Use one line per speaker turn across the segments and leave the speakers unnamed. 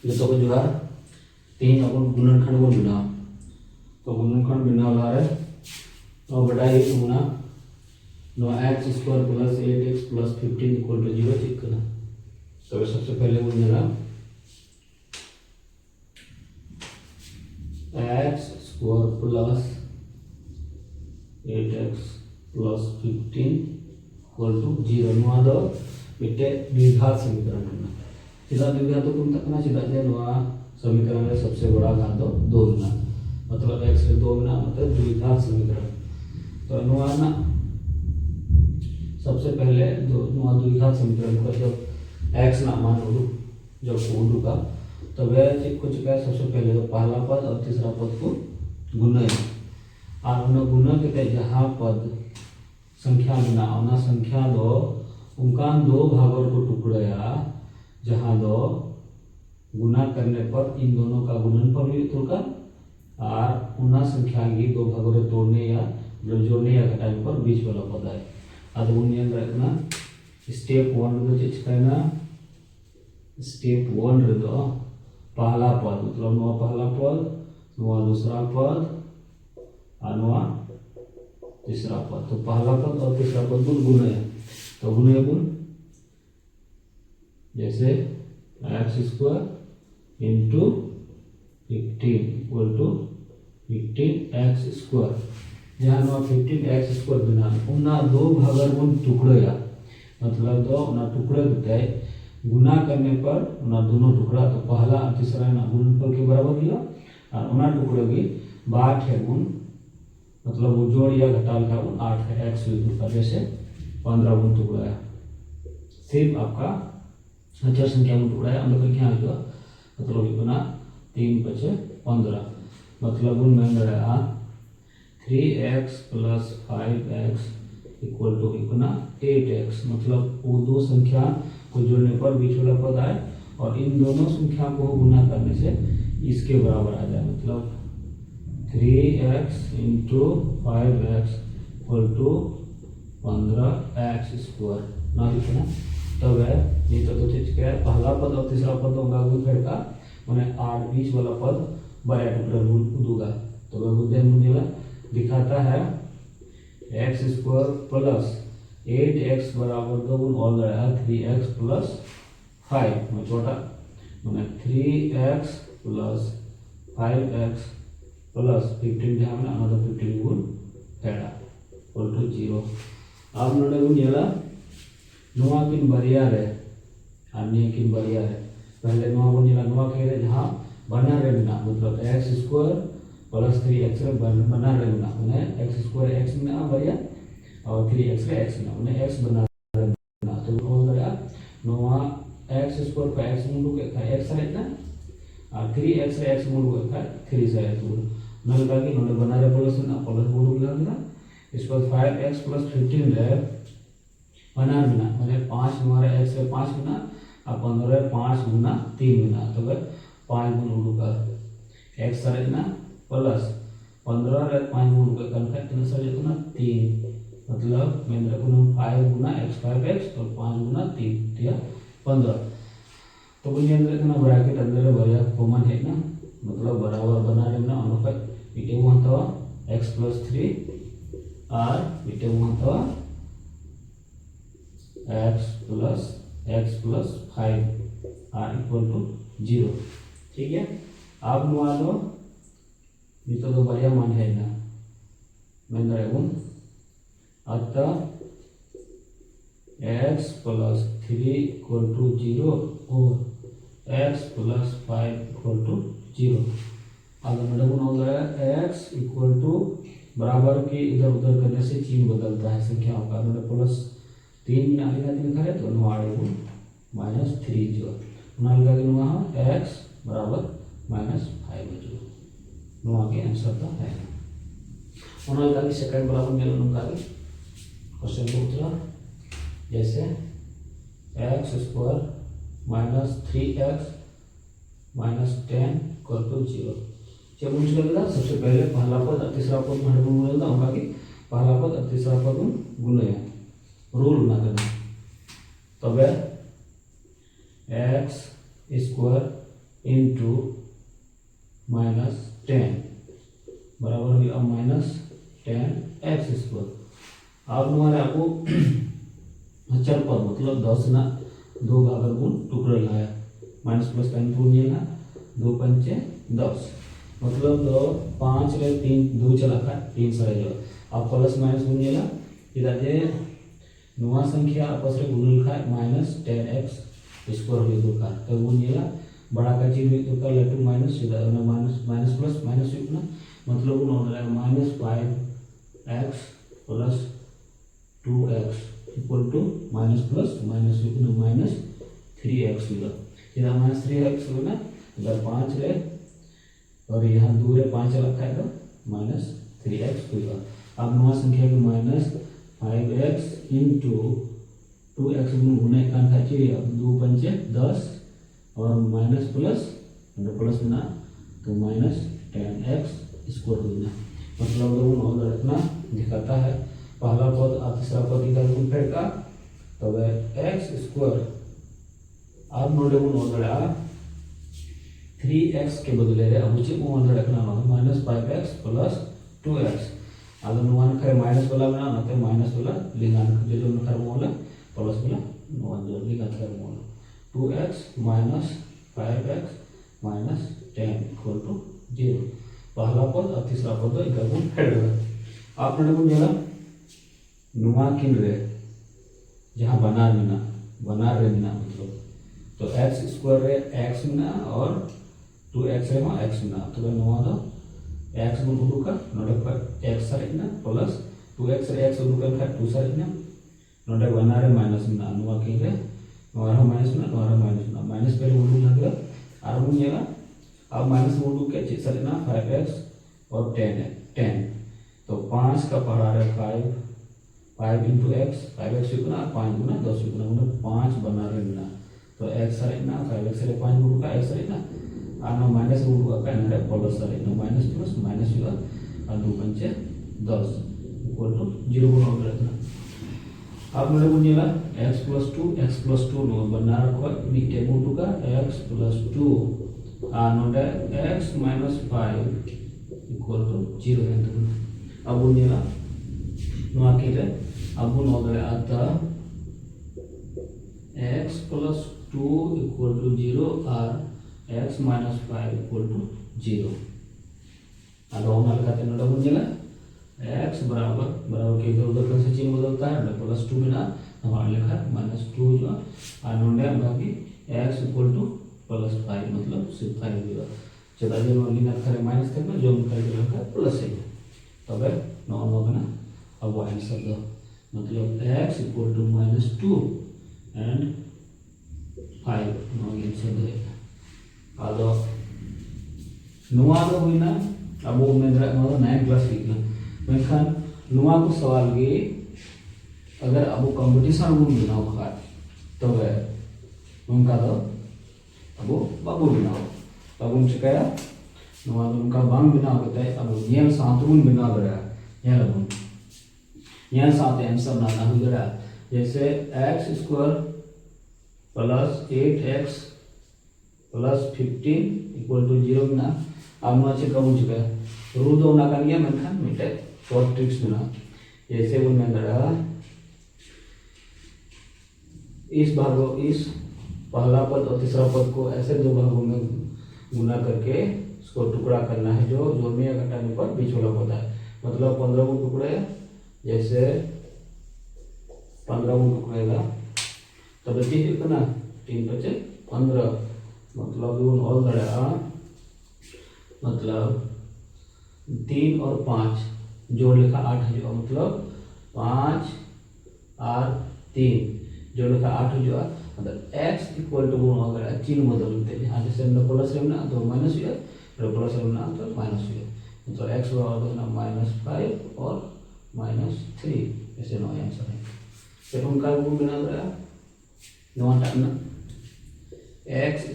जो को जोहार तीन अपन गुणनखंड बन बना तो गुणनखंड बना लारे तो बड़ा ही तुमना नो x square plus 8x plus 15 equal to 0 check करना। तो सबसे पहले वो मिला x square plus 8x plus 15 equal to 0 नुआ दो मिटे द्विघात समीकरण करना। चिदा द्विघात तो तुम तक ना चिदा जे नुआ समीकरण में सबसे बड़ा घात दो 2 गुना मतलब x से 2 गुना मतलब द्विघात समीकरण। तो नुआ ना सबसे पहले जो नुआ द्विघात समीकरण को जब x ना मान उडू जब उडू का तो वह कुछ क्या सबसे पहले तो पहला पद और तीसरा पद को गुना और उन्हें गुना के जहाँ पद संख्या मिला उना संख्या दो उनका दो भागों को टुकड़ाया जहाँ दो गुना करने पर इन दोनों का गुणनफल भी तुलका और उना संख्या की दो भागों को तोड़ने या जोड़ने या घटाने पर बीच वाला पद है। अब उन्हें रखना स्टेप 1 तो चीज करना स्टेप 1 रे दो पहला पद मतलब नुआ पहला पद नुआ दूसरा पद और नुआ तीसरा पद। तो पहला पद और तीसरा पद गुण है तो गुण जैसे x square into 15 equal to 15x square जहाँ नुआ 15x स्क्वायर बना उन्ना दो भागर गुण टुकड़ा मतलब दो उन्ना टुकड़े देते गुना करने पर उन्ना दोनों टुकड़ा तो पहला और तीसरा ना गुणनफल के बराबर दिया और उन्ना टुकड़े की 8 है गुण मतलब वो जोड़ या घटाल का गुण 8 है x का जैसे 15 गुण टुकड़ा है सिर्फ आपका अचर संख्या में टुकड़ा है हम लोग क्या होगा मतलब बना 3 बचे 15 मतलब गुण में रहा 3x plus 5x equal to इतना 8x मतलब वो दो संख्या को जोड़ने पर बीच वाला पद आए और इन दोनों संख्या को गुना करने से इसके बराबर आ जाए मतलब 3x into 5x equal to 15x square ना लिखना तब है नहीं तो चीज क्या है पहला पद और तीसरा पद होगा गुण का मैंने 8 बीच वाला पद बड़ा टुकड़ा दूंगा तो वह बुद्धि मुझे दिखाता है एक्स स्क्वायर प्लस 8x बराबर दो गुण और लड़ा 3x प्लस 5 में छोटा मैंने 3x प्लस 5x प्लस 15 जहाँ में अनदर 15 गुण हेड़ा इक्वल टू 0। अब नोड़े गुण येला नुआ किन बरिया रे अन्य किन बरिया रे पहले नुआ गुण येला नुआ कह रहे जहाँ बना रे बिना मतलब एक्स स्क्वायर प्लस 3x रे बना रे बिना मैंने एक्स स्क्वायर x में आ बरिया और 3x रे x में मैंने x बना रे बिना तो कौन करेगा नुआ एक्स स्क्वायर का x मुंडू के का x है ना और 3x रे x मुंडू के का 3 से है तो नल का कि नोने बना रे प्लस ना प्लस मुंडू लगा इस पर 5x प्लस 15 रे बना बिना मैंने 5 हमारे x से 5 गुना और 15 5 गुना 3 गुना तो वह 5 गुण उड़ू का x सर ना प्लस 15 रे 5 गुण का कनका कितना सर जितना 3 मतलब मेरे को 5 गुना x 5x और 5 गुना 3 दिया 15 तो बोलिए अंदर कितना ब्रैकेट अंदर भरिया कॉमन है ना मतलब बराबर बना रहे ना अनुपात इटे वहां तो x प्लस 3 और इटे वहां तो x प्लस 5 आर इक्वल टू 0 ठीक है। अब नुआ लो ये तो बढ़िया मान है ना मैं रहेगा अतः x प्लस 3 इक्वल टू 0 और x प्लस 5 इक्वल टू 0। अब मेरे को हो गया x इक्वल टू बराबर के इधर उधर करने से चिन्ह बदलता है संख्याओं का मेरे प्लस 3 में आगे तीन करे तो नुआड़े -3 जो नालिका के नुआ x बराबर -5 जो नुआ के आंसर तो है नालिका की सेकंड बराबर मेरे नुका के क्वेश्चन को उत्तर जैसे x square -3x -10 equal to 0 जब मुझे लगा सबसे पहले पहला पद और तीसरा पद में हटबुन बोलता होगा कि पहला पद और तीसरा पद में गुण है रूल ना करना तब x स्क्वायर इंटू -10 बराबर हुआ -10x²। अब नोरे अब अचल पद मतलब 10 ना 2 भागर गुण टुकड़े लाया माइनस प्लस का इंटू ना 2 पंचे 10 मतलब 5 रे 3 2 चला का 3 सरे जो अब प्लस माइनस गुण जेला इदा जे नोआ संख्या आपस रे गुणल खा -10x² हुई दुका तो गुण जेला बड़ा का चीज हुई दुका लटू माइनस इदा माइनस माइनस प्लस माइनस हुई ना मतलब गुण होना -5x plus 2x equal to minus plus minus -3x होगा इधर -3x होगा ना इधर 5 रे और यहाँ 2 रे 5 रखा है तो -3x होगा। अब नवा संख्या के -5x इंटू 2x गुणे कान खाची अब 2 पंचे 10 और माइनस प्लस प्लस ना तो -10x² होगा मतलब लोग रखना दिखाता है पहला पद और तीसरा पद इधर गुण फेर का तब x² अब नोडे गुण होदड़ा 3x के बदले रे अब उचे गुण रखना -5x प्लस 2x अब नुआन करे माइनस वाला बना ना तो माइनस वाला लिंगान जो जो कर मोला प्लस वाला नुआन जो लिंगान कर मोला 2x - 5x - 10 इक्वल टू 0 पहला पद और तीसरा पद इधर गुण फेर आप नोडे गुण जला नुआ किन रे जहाँ बनार रे मिना मतलब तो x² रे x मिना और 2x रे x मिना तो नुआ दो x गुण उडुका नोडे पर x सरेना प्लस 2x रे x उडुका खा 2 सरेना नोडे बनार रे माइनस मिना नुआ किन रे नोरा माइनस मिना माइनस पे उडु लगे और गुण जेला अब माइनस उडु के चे सरेना 5x और 10 तो 5 का पढ़ा रे 5 इंटू एक्स 5x ना 5 गुना 10 गुना मतलब 5 बना रहे ना तो x सरे ना 5x रे 5 गुण का x सरे ना आना माइनस गुण का ना प्लस सरे ना माइनस प्लस माइनस हुआ और 2 पंचे 10 इक्वल टू 0 गुण हो रहा अब मेरे गुण जेला x + 2 नो बना रखो नीचे गुण का x + 2 नोडे x - 5 इक्वल टू 0 है तो अब गुण जेला नुआ के अब नोदे आता x + 2 इक्वल टू 0 और x - 5 इक्वल टू 0 अब होना लगाते नोडे गुण जेला x बराबर के इधर उधर का चिन्ह बदलता है +2 बिना हमारा लिखा -2 जो और नोडे बाकी x इक्वल टू +5 मतलब सिर्फ 5 होगा चला जो लिखा करे माइनस करना जो करे लिखा प्लस है तब नो बना अब आंसर दो मतलब x इक्वल टू -2 एंड 5 नो आंसर दे आदो नुआ दो हुईना अब वो मेरा नो 9 क्लास लिखना मेखान नुआ को सवाल गे अगर अब कंपटीशन गुण बनाओ खा तब उनका दो अब बाबू बनाओ तब उन चिकाया नुआ उनका बांग बनाओ कहते हैं अब नियम सातुन बना रहा है यहाँ साथ आंसर ना हो गया जैसे x² + 8x + 15 इक्वल टू 0 ना अब ना चेक हो चुका है रूल दो ना करनिया मनखान मिटे शॉर्ट ट्रिक्स ना जैसे उन में दड़ा इस पहला पद और तीसरा पद को ऐसे 2 भागों में गुना करके इसको टुकड़ा करना है जो जोड़ने या घटाने पर बीच वाला पद है मतलब 15 को टुकड़े जैसे 15 गुण टुकड़ेगा तब ठीक है ना 3 बचे 15 मतलब गुण और दड़ा मतलब 3 और 5 जोड़ लिखा 8 हो जाएगा मतलब 5 और 3 जोड़ लिखा 8 हो जाएगा मतलब x इक्वल टू गुण अगर चिन्ह बदलते हैं यहाँ जैसे प्लस रहना तो माइनस हुआ प्लस रहना तो माइनस हुआ मतलब x बराबर -5 और -3 ऐसे नो आंसर है फिर उनका गुण बना रहा no time x²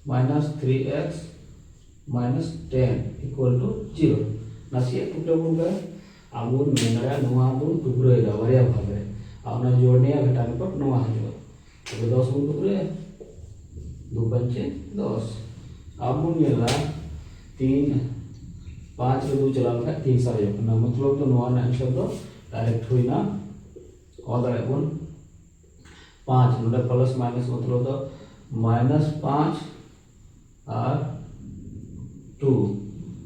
-3x -10 equal to 0 नसिया टुकड़ा गुण का अब गुण मेरा नोआ गुण टुकड़े का वरिया भाग है अब ना जोड़ने या घटाने पर नोआ हो जाएगा तो 10 गुण टुकड़े दो पंचे 10 अब मुनियला 3 5 रे 2 चला लखा 3 सारे ना मतलब तो नोआ ना आंसर दो डायरेक्ट हुईना और दाड़े बन 5 नोडे प्लस माइनस मतलब तो -5 और 2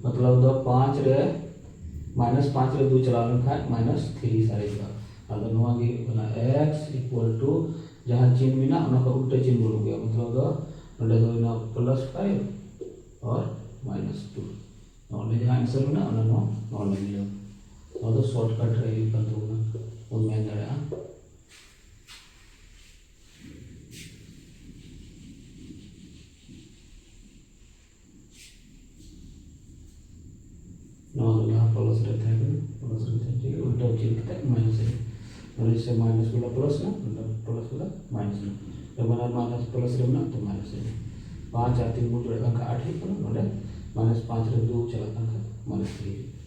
मतलब तो 5 रे -5 रे 2 चला लखा -3 सारे का अगर नोआ गे बना x इक्वल टू जहां चिन्ह में ना उनका उल्टा चिन्ह बोल गया मतलब तो नोडे तो ना +5 और -2 नोडे जहां आंसर में ना नोडे मिला तो शॉर्टकट रही पंतु ना उन में दड़ा नोडे जहां प्लस रहता है ठीक उल्टा चिन्ह कितना माइनस है और इससे माइनस वाला प्लस ना प्लस वाला माइनस ना जब बना माइनस प्लस रे ना तो माइनस है 5 और 3 गुण जोड़ अंक 8 है ना नोडे -5 रे 2 चला अंक -3